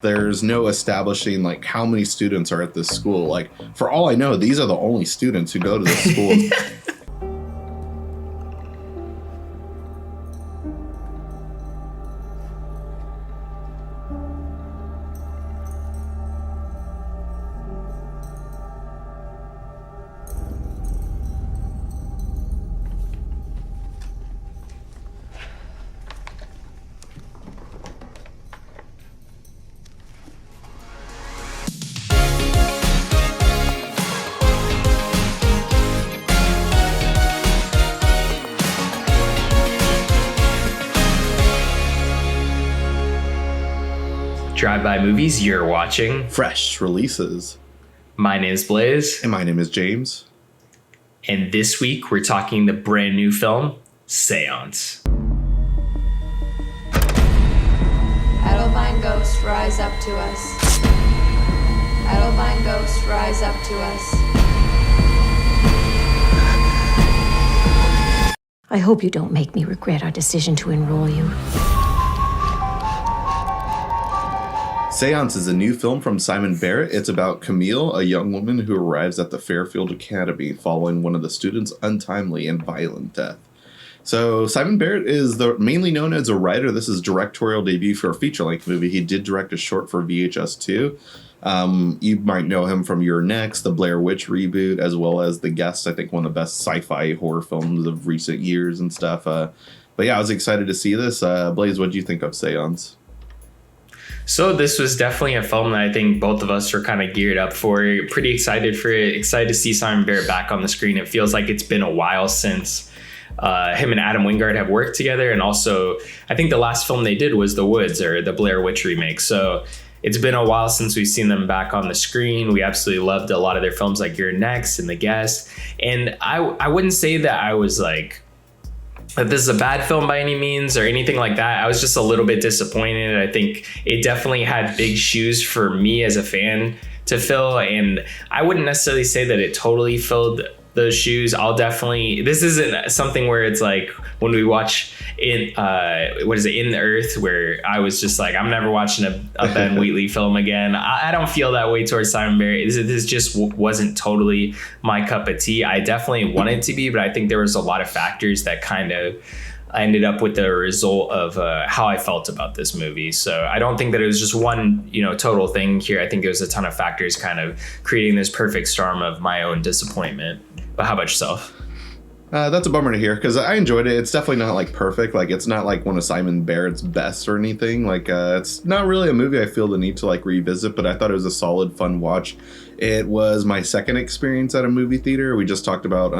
There's no establishing like how many students are at this school. Like, for all I know, these are the only students who go to this school. Drive-by movies, you're watching Fresh releases. My name is Blaze. And my name is James. And this week we're talking the brand new film, Seance. Edelvine ghost, rise up to us. Edelvine ghost, rise up to us. I hope you don't make me regret our decision to enroll you. Seance is a new film from Simon Barrett. It's about Camille, a young woman who arrives at the Fairfield Academy following one of the students' untimely and violent death. So Simon Barrett is mainly known as a writer. This is directorial debut for a feature-length movie. He did direct a short for VHS too. You might know him from You're Next, the Blair Witch reboot, as well as The Guest, I think one of the best sci-fi horror films of recent years and stuff. But yeah, I was excited to see this. Blaze, what do you think of Seance? So this was definitely a film that I think both of us are kind of geared up for. Pretty excited for it. Excited to see Simon Barrett back on the screen. It feels like it's been a while since him and Adam Wingard have worked together. And also, I think the last film they did was The Woods, or the Blair Witch remake. So it's been a while since we've seen them back on the screen. We absolutely loved a lot of their films like You're Next and The Guest. And I wouldn't say that I was like, that this is a bad film by any means or anything like that. I was just a little bit disappointed. I think it definitely had big shoes for me as a fan to fill, and I wouldn't necessarily say that it totally filled those shoes. This isn't something where it's like when we watch In the Earth, where I was just like, I'm never watching a Ben Wheatley film again. I don't feel that way towards Simon Barrett. This just wasn't totally my cup of tea. I definitely wanted to be, but I think there was a lot of factors that kind of ended up with the result of how I felt about this movie. So I don't think that it was just one, total thing here. I think it was a ton of factors kind of creating this perfect storm of my own disappointment. But how about yourself? That's a bummer to hear, because I enjoyed it. It's definitely not like perfect. Like, it's not like one of Simon Barrett's best or anything. Like, it's not really a movie I feel the need to like revisit, but I thought it was a solid, fun watch. It was my second experience at a movie theater. We just talked about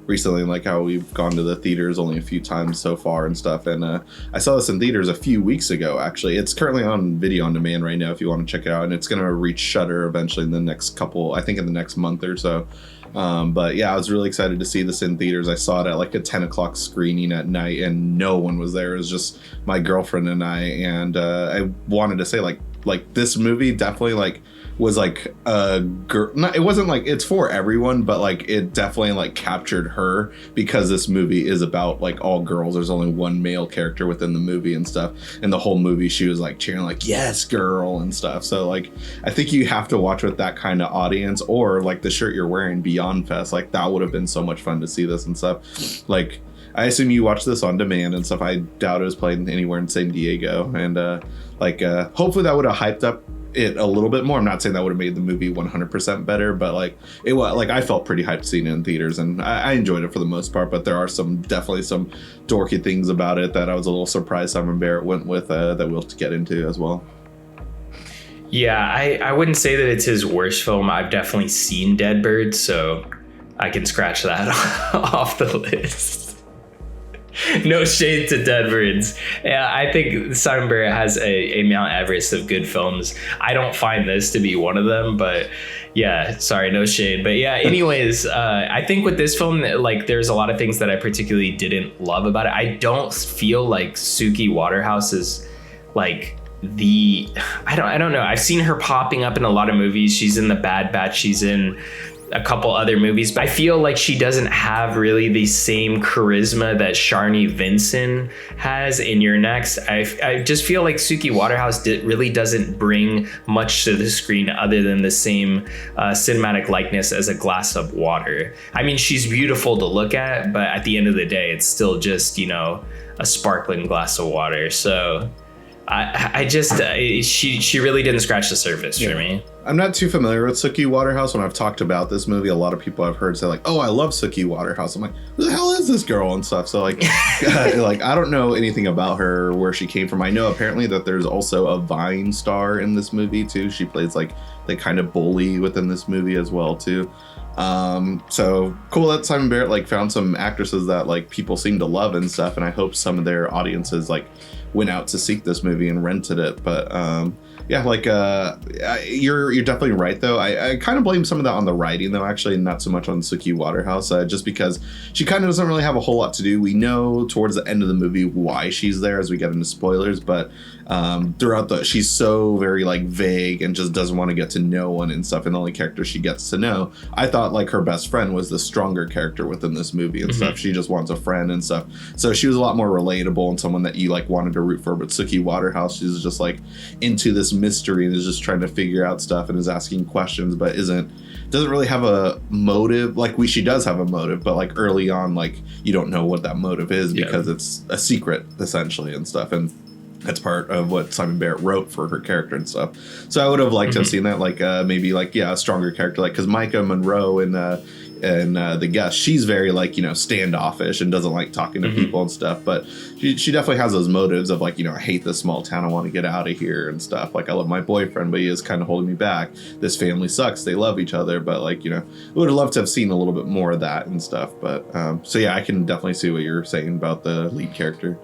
recently, like how we've gone to the theaters only a few times so far and stuff. And I saw this in theaters a few weeks ago, actually. It's currently on video on demand right now if you want to check it out. And it's going to reach Shudder eventually in the next in the next month or so. But yeah, I was really excited to see this in theaters. I saw it at like a 10 o'clock screening at night and no one was there. It was just my girlfriend and I. And I wanted to say like this movie definitely like was like a girl. It wasn't like it's for everyone, but like it definitely like captured her, because this movie is about like all girls. There's only one male character within the movie and stuff, and the whole movie she was like cheering like, yes girl, and stuff. So like I think you have to watch with that kind of audience, or like the shirt you're wearing, Beyond Fest. Like that would have been so much fun to see this and stuff. Like I assume you watched this on demand and stuff. I doubt it was played anywhere in San Diego, and hopefully that would have hyped up it a little bit more. I'm not saying that would have made the movie 100% better, but like it was like I felt pretty hyped seeing it in theaters, and I enjoyed it for the most part. But there are definitely some dorky things about it that I was a little surprised Simon Barrett went with that we'll get into as well. Yeah, I wouldn't say that it's his worst film. I've definitely seen Dead Bird, so I can scratch that off the list. No shade to Dead Birds. Yeah, I think Simon Barrett has a Mount Everest of good films. I don't find this to be one of them, but yeah, sorry, no shade. But yeah, anyways, I think with this film, like there's a lot of things that I particularly didn't love about it. I don't feel like Suki Waterhouse is like I don't know. I've seen her popping up in a lot of movies. She's in The Bad Batch. She's in a couple other movies, but I feel like she doesn't have really the same charisma that Sharni Vinson has in Your Next. I just feel like Suki Waterhouse really doesn't bring much to the screen other than the same cinematic likeness as a glass of water. I mean, she's beautiful to look at, but at the end of the day, it's still just, you know, a sparkling glass of water. So she really didn't scratch the surface for me. I'm not too familiar with Suki Waterhouse. When I've talked about this movie, a lot of people I've heard say like, "Oh, I love Suki Waterhouse." I'm like, "Who the hell is this girl?" and stuff. So like, like I don't know anything about her, where she came from. I know apparently that there's also a Vine star in this movie too. She plays like the kind of bully within this movie as well too. So cool that Simon Barrett like found some actresses that like people seem to love and stuff. And I hope some of their audiences like went out to seek this movie and rented it. But yeah, like you're definitely right though. I kind of blame some of that on the writing though, actually, not so much on Suki Waterhouse, just because she kind of doesn't really have a whole lot to do. We know towards the end of the movie why she's there as we get into spoilers, but throughout she's so very like vague and just doesn't want to get to no one and stuff. And the only character she gets to know, I thought like her best friend was the stronger character within this movie and stuff. She just wants a friend and stuff. So she was a lot more relatable and someone that you like wanted to root for. But Suki Waterhouse, she's just like into this mystery and is just trying to figure out stuff and is asking questions, but doesn't really have a motive. Like she does have a motive, but like early on, like you don't know what that motive is because it's a secret essentially and stuff. And that's part of what Simon Barrett wrote for her character and stuff. So I would have liked to have seen that, like maybe like a stronger character, like because Micah Monroe in The Guest, she's very like, you know, standoffish and doesn't like talking to people and stuff. But she definitely has those motives of like, you know, I hate this small town, I want to get out of here and stuff. Like I love my boyfriend, but he is kind of holding me back. This family sucks, they love each other, but like, you know, would have loved to have seen a little bit more of that and stuff. But so yeah, I can definitely see what you're saying about the lead character.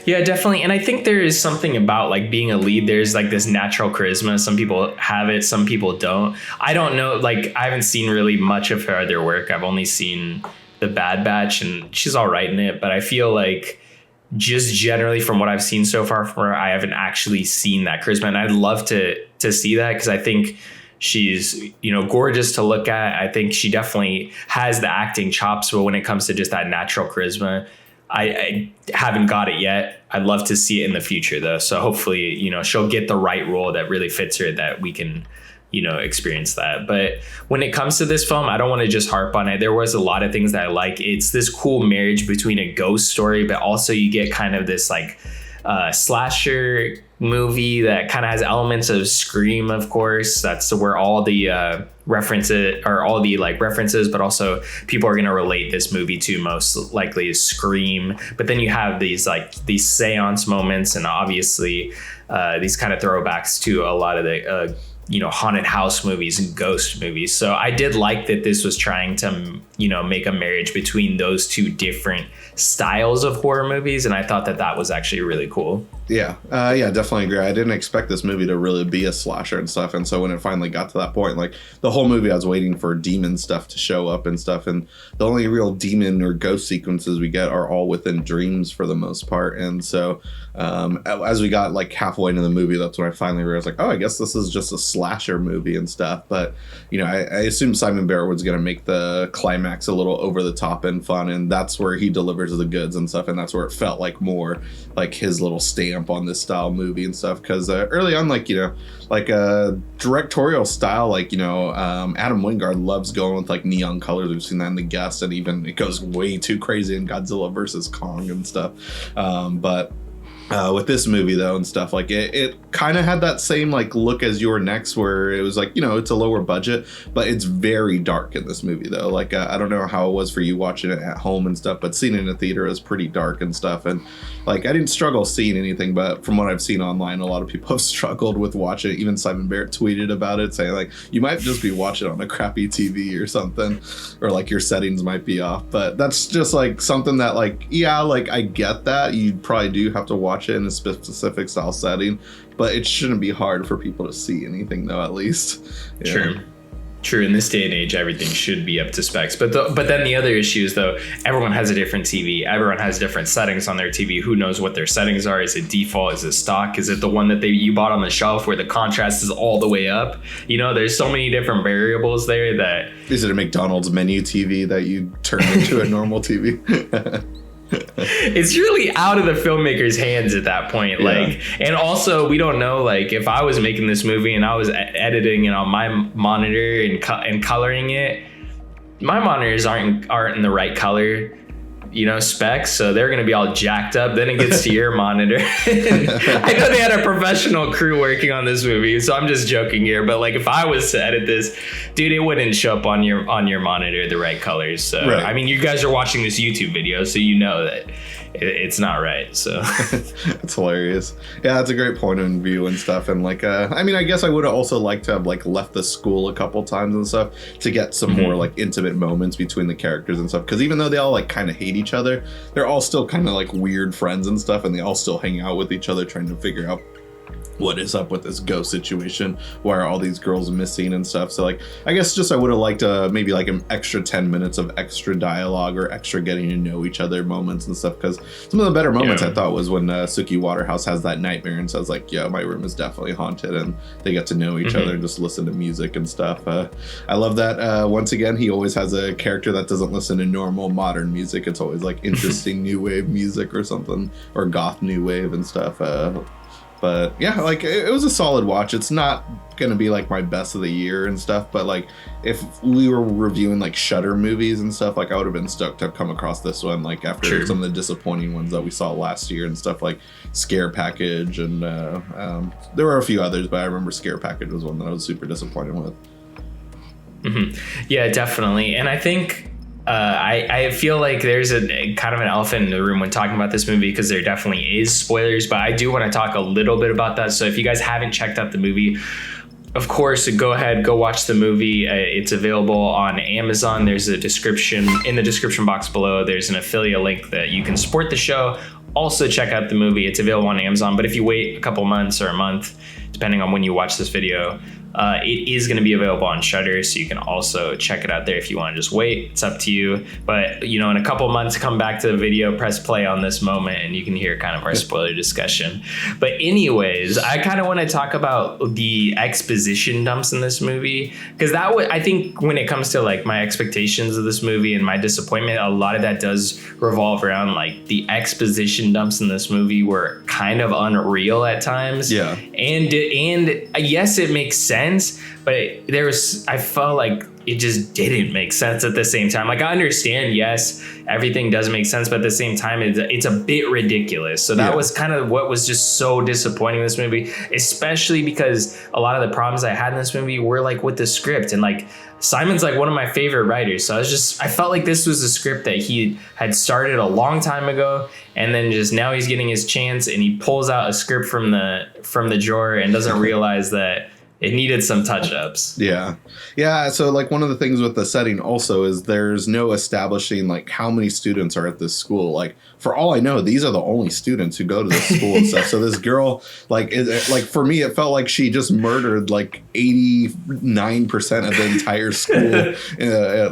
Yeah, definitely. And I think there is something about like being a lead. There's like this natural charisma. Some people have it, some people don't. I don't know. Like I haven't seen really much of her other work. I've only seen The Bad Batch and she's all right in it. But I feel like just generally from what I've seen so far from her, I haven't actually seen that charisma. And I'd love to see that because I think she's, you know, gorgeous to look at. I think she definitely has the acting chops. But when it comes to just that natural charisma, I haven't got it yet. I'd love to see it in the future, though. So hopefully, you know, she'll get the right role that really fits her, that we can, you know, experience that. But when it comes to this film, I don't want to just harp on it. There was a lot of things that I like. It's this cool marriage between a ghost story, but also you get kind of this like slasher movie that kind of has elements of Scream, of course. That's where all the references, but also people are going to relate this movie to most likely is Scream. But then you have these seance moments and obviously these kind of throwbacks to a lot of the haunted house movies and ghost movies. So I did like that this was trying to, you know, make a marriage between those two different styles of horror movies. And I thought that was actually really cool. Yeah, definitely agree. I didn't expect this movie to really be a slasher and stuff. And so when it finally got to that point, like the whole movie, I was waiting for demon stuff to show up and stuff. And the only real demon or ghost sequences we get are all within dreams for the most part. And so as we got like halfway into the movie, that's when I finally realized like, oh, I guess this is just a slasher movie and stuff. But, you know, I assumed Simon Barrett was going to make the climax a little over the top and fun. And that's where he delivers the goods and stuff. And that's where it felt like more like his little stamp on this style movie and stuff. Because early on, like, you know, like a directorial style, like, you know, Adam Wingard loves going with like neon colors. We've seen that in The Guest, and even it goes way too crazy in Godzilla versus Kong and stuff. But with this movie though and stuff, like it kind of had that same like look as Your Next, where it was like, you know, it's a lower budget, but it's very dark in this movie though. Like I don't know how it was for you watching it at home and stuff, but seeing it in a theater is pretty dark and stuff. And like I didn't struggle seeing anything, but from what I've seen online, a lot of people have struggled with watching it. Even Simon Barrett tweeted about it, saying like you might just be watching on a crappy TV or something, or like your settings might be off. But that's just like something that like, yeah, like I get that you probably do have to watch it in a specific style setting, but it shouldn't be hard for people to see anything though, at least. Yeah. Sure. True. In this day and age, everything should be up to specs. But then the other issue is, though, everyone has a different TV. Everyone has different settings on their TV. Who knows what their settings are? Is it default? Is it stock? Is it the one that you bought on the shelf where the contrast is all the way up? You know, there's so many different variables there that... Is it a McDonald's menu TV that you turn into a normal TV? It's really out of the filmmaker's hands at that point. Yeah. Like, and also we don't know, like, if I was making this movie and I was editing it on my monitor and coloring it, my monitors aren't in the right color, you know, specs, so they're gonna be all jacked up. Then it gets to your monitor. I know they had a professional crew working on this movie, so I'm just joking here. But like, if I was to edit this, dude, it wouldn't show up on your monitor the right colors. So right. I mean, you guys are watching this YouTube video, so you know that it's not right. So it's hilarious. Yeah, that's a great point of view and stuff. And like, I mean, I guess I would have also liked to have like left the school a couple times and stuff to get some more like intimate moments between the characters and stuff. Because even though they all like kind of hate each other, they're all still kind of like weird friends and stuff, and they all still hang out with each other trying to figure out what is up with this ghost situation, why are all these girls missing and stuff. So like, I guess just I would have liked maybe like an extra 10 minutes of extra dialogue or extra getting to know each other moments and stuff, because some of the better moments I thought was when Suki Waterhouse has that nightmare and says like, yeah, my room is definitely haunted, and they get to know each other and just listen to music and stuff. I love that. Once again, he always has a character that doesn't listen to normal modern music. It's always like interesting new wave music or something, or goth new wave and stuff. But yeah, like it was a solid watch. It's not gonna be like my best of the year and stuff, but like if we were reviewing like Shudder movies and stuff, like I would have been stoked to have come across this one, like after some of the disappointing ones that we saw last year and stuff, like Scare Package, and there were a few others, but I remember Scare Package was one that I was super disappointed with. Yeah, definitely. And I think I feel like there's a kind of an elephant in the room when talking about this movie, because there definitely is spoilers, but I do want to talk a little bit about that. So if you guys haven't checked out the movie, of course, go ahead, go watch the movie. It's available on Amazon. There's a description in the description box below. There's an affiliate link that you can support the show. Also check out the movie. It's available on Amazon, but if you wait a couple months or a month, depending on when you watch this video, it is going to be available on Shudder, so you can also check it out there if you want to just wait. It's up to you. But, you know, in a couple months, come back to the video, press play on this moment, and you can hear kind of our spoiler discussion. But anyways, I kind of want to talk about the exposition dumps in this movie, because I think when it comes to like my expectations of this movie and my disappointment, a lot of that does revolve around like the exposition dumps in this movie were kind of unreal at times. Yeah. And yes, it makes sense, but I felt like it just didn't make sense at the same time. Like, I understand, yes, everything does make sense, but at the same time, it's a bit ridiculous. So that was kind of what was just so disappointing in this movie, especially because a lot of the problems I had in this movie were like with the script, and like Simon's like one of my favorite writers. So I felt like this was a script that he had started a long time ago, and then just now he's getting his chance, and he pulls out a script from the drawer and doesn't realize that it needed some touch-ups. Yeah. So like one of the things with the setting also is there's no establishing like how many students are at this school. Like, for all I know, these are the only students who go to this school and stuff. So this girl, like for me, it felt like she just murdered like 89% of the entire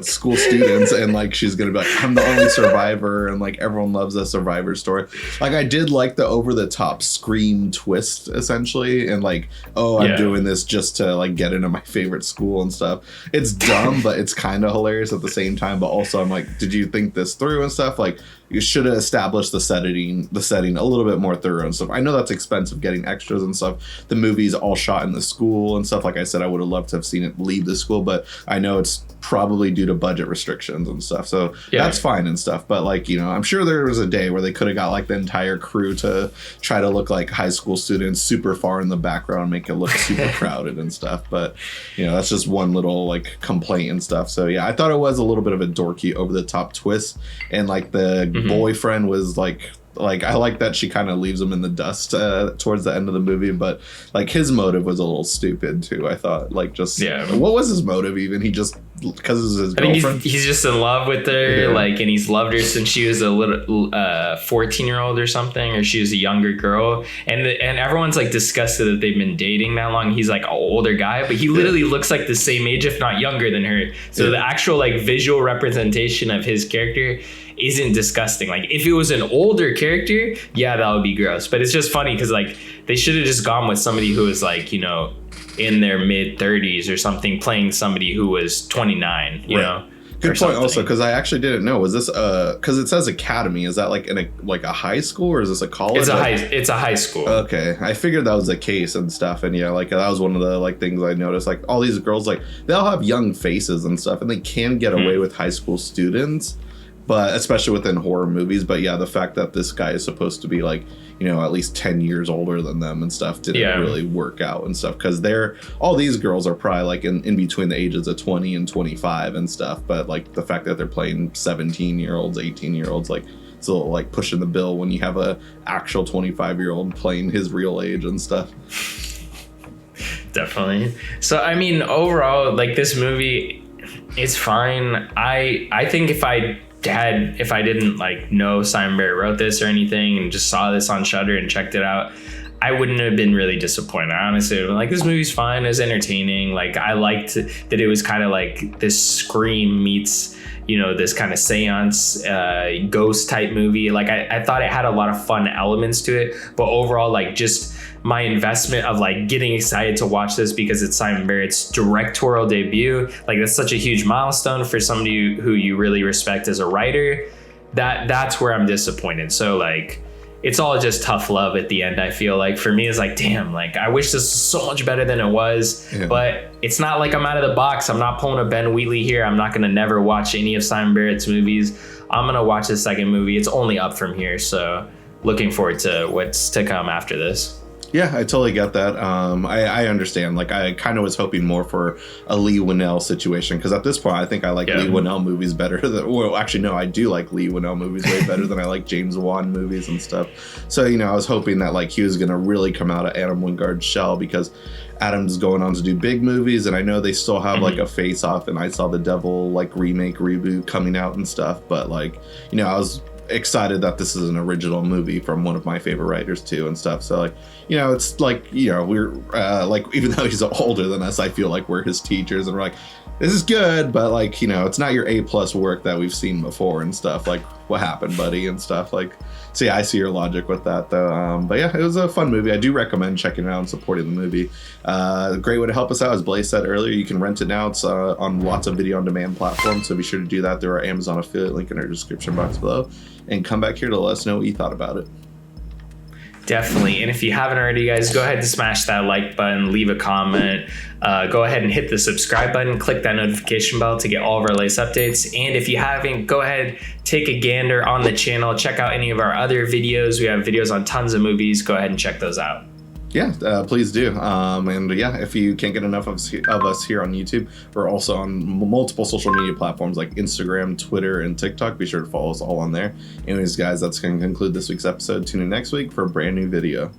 school students, and like she's gonna be like, I'm the only survivor, and like everyone loves a survivor story. Like, I did like the over-the-top scream twist essentially, and like, I'm doing this just to like get into my favorite school and stuff. It's dumb, but it's kind of hilarious at the same time. But also, I'm like, did you think this through and stuff? Like, you should have established the setting a little bit more thorough and stuff. I know that's expensive, getting extras and stuff. The movie's all shot in the school and stuff. Like I said, I would have loved to have seen it leave the school, but I know it's probably due to budget restrictions and stuff. So that's fine and stuff. But like, you know, I'm sure there was a day where they could have got like the entire crew to try to look like high school students super far in the background, make it look super crowded and stuff. But, you know, that's just one little like complaint and stuff. So yeah, I thought it was a little bit of a dorky over the top twist, and like the boyfriend was like I like that she kind of leaves him in the dust towards the end of the movie, but like his motive was a little stupid too. I thought, like, just what was his motive even? He just because it's his I think girlfriend. he's just in love with her, Yeah. like, and he's loved her since she was a little 14-year-old or something, or she was a younger girl, and everyone's like disgusted that they've been dating that long. He's like an older guy, but he literally looks like the same age, if not younger than her. So the actual like visual representation of his character isn't disgusting. Like if it was an older character, yeah, that would be gross. But it's just funny because like they should have just gone with somebody who was like, you know, in their mid 30s or something, playing somebody who was 29, you know. Good point also, because I actually didn't know, was this because it says academy, is that like in a high school or is this a college? It's a high school. Okay, I figured that was the case and stuff, and yeah, like that was one of the like things I noticed. Like all these girls, like they all have young faces and stuff, and they can get away with high school students, but especially within horror movies. But yeah, the fact that this guy is supposed to be like, you know, at least 10 years older than them and stuff didn't really work out and stuff, because all these girls are probably like in between the ages of 20 and 25 and stuff. But like the fact that they're playing 17-year-olds, 18-year-olds, like it's a little like pushing the bill when you have a actual 25-year-old playing his real age and stuff. Definitely. So I mean, overall, like this movie, it's fine. I think if I didn't like know Simon Barrett wrote this or anything and just saw this on Shudder and checked it out, I wouldn't have been really disappointed. Honestly, like this movie's fine, it's entertaining. Like I liked that it was kind of like this Scream meets, you know, this kind of seance ghost type movie. Like I thought it had a lot of fun elements to it, but overall, like just my investment of like getting excited to watch this because it's Simon Barrett's directorial debut, like that's such a huge milestone for somebody who you really respect as a writer. That's where I'm disappointed. So like it's all just tough love at the end. I feel like for me, it's like, damn, like I wish this was so much better than it was. But it's not like I'm out of the box. I'm not pulling a Ben Wheatley here. I'm not gonna never watch any of Simon Barrett's movies. I'm gonna watch the second movie. It's only up from here, so looking forward to what's to come after this. Yeah, I totally get that. I understand. Like, I kind of was hoping more for a Lee Winnell situation, because at this point, I think I like Lee Winnell movies better than. Well, actually, no, I do like Lee Winnell movies way better than I like James Wan movies and stuff. So, you know, I was hoping that like he was gonna really come out of Adam Wingard's shell, because Adam's going on to do big movies, and I know they still have like a Face Off and I Saw the Devil like remake reboot coming out and stuff. But like, you know, I was excited that this is an original movie from one of my favorite writers too and stuff. So like, you know, it's like, you know, we're like, even though he's older than us, I feel like we're his teachers and we're like, this is good, but like, you know, it's not your A+ work that we've seen before and stuff. Like, what happened, buddy, and stuff. Like, so yeah, I see your logic with that though. But yeah, it was a fun movie. I do recommend checking it out and supporting the movie. A great way to help us out, as Blaze said earlier, you can rent it now. It's on lots of video on demand platforms, so be sure to do that through our Amazon affiliate link in our description box below, and come back here to let us know what you thought about it. Definitely. And if you haven't already, guys, go ahead and smash that like button, leave a comment, go ahead and hit the subscribe button, click that notification bell to get all of our latest updates. And if you haven't, go ahead, take a gander on the channel, check out any of our other videos. We have videos on tons of movies. Go ahead and check those out. Yeah, please do. And yeah, if you can't get enough of us here on YouTube, we're also on multiple social media platforms like Instagram, Twitter, and TikTok. Be sure to follow us all on there. Anyways, guys, that's going to conclude this week's episode. Tune in next week for a brand new video.